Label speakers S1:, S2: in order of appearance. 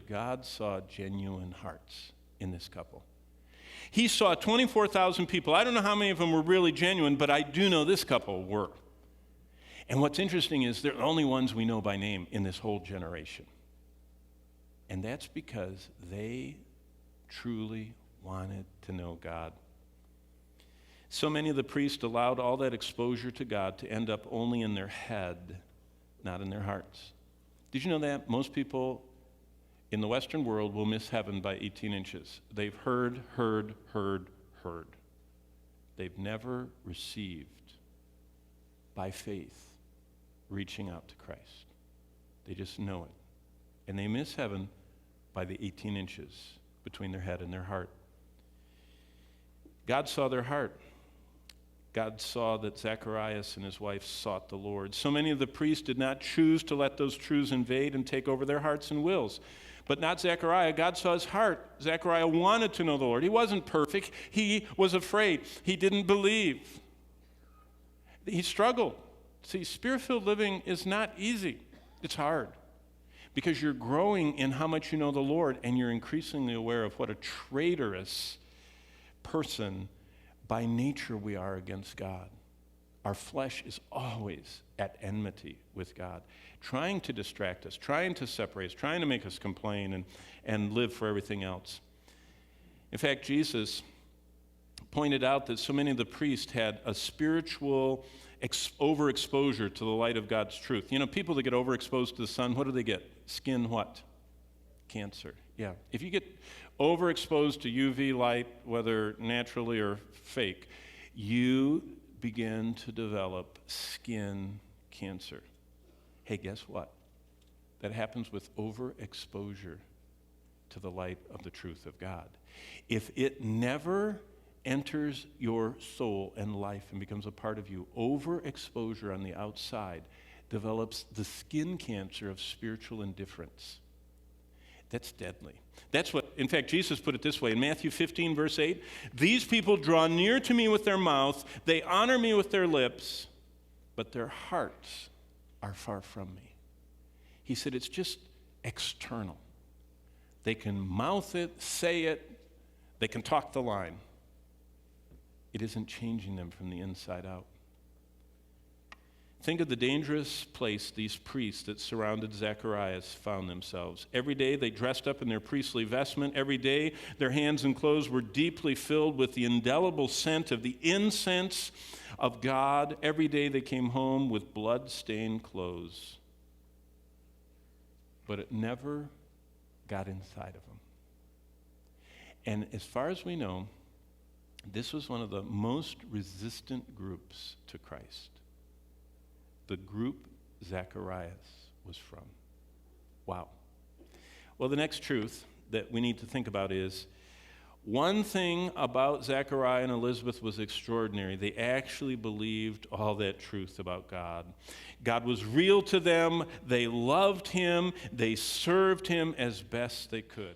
S1: that God saw genuine hearts in this couple. He saw 24,000 people. I don't know how many of them were really genuine, but I do know this couple were. And what's interesting is they're the only ones we know by name in this whole generation. And that's because they truly wanted to know God. So many of the priests allowed all that exposure to God to end up only in their head, not in their hearts. Did you know that? Most people in the Western world will miss heaven by 18 inches. They've heard. They've never received, by faith, reaching out to Christ. They just know it. And they miss heaven by the 18 inches between their head and their heart. God saw their heart. God saw that Zacharias and his wife sought the Lord. So many of the priests did not choose to let those truths invade and take over their hearts and wills. But not Zechariah. God saw his heart. Zechariah wanted to know the Lord. He wasn't perfect. He was afraid. He didn't believe. He struggled. See, spirit-filled living is not easy. It's hard. Because you're growing in how much you know the Lord, and you're increasingly aware of what a traitorous person by nature we are against God. Our flesh is always at enmity with God, trying to distract us, trying to separate us, trying to make us complain and live for everything else. In fact, Jesus pointed out that so many of the priests had a spiritual overexposure to the light of God's truth. You know, people that get overexposed to the sun, what do they get? Skin what? Cancer. Yeah. If you get overexposed to UV light, whether naturally or fake, you begin to develop skin cancer. Hey, guess what? That happens with overexposure to the light of the truth of God. If it never enters your soul and life and becomes a part of you, overexposure on the outside develops the skin cancer of spiritual indifference. That's deadly. That's what, in fact, Jesus put it this way in Matthew 15, verse 8. These people draw near to me with their mouth, they honor me with their lips, but their hearts are far from me. He said it's just external. They can mouth it, say it, they can talk the line. It isn't changing them from the inside out. Think of the dangerous place these priests that surrounded Zacharias found themselves. Every day they dressed up in their priestly vestment. Every day their hands and clothes were deeply filled with the indelible scent of the incense of God. Every day they came home with blood-stained clothes. But it never got inside of them. And as far as we know, this was one of the most resistant groups to Christ. The group Zacharias was from. Wow. Well, the next truth that we need to think about is one thing about Zachariah and Elizabeth was extraordinary. They actually believed all that truth about God. God was real to them. They loved him. They served him as best they could.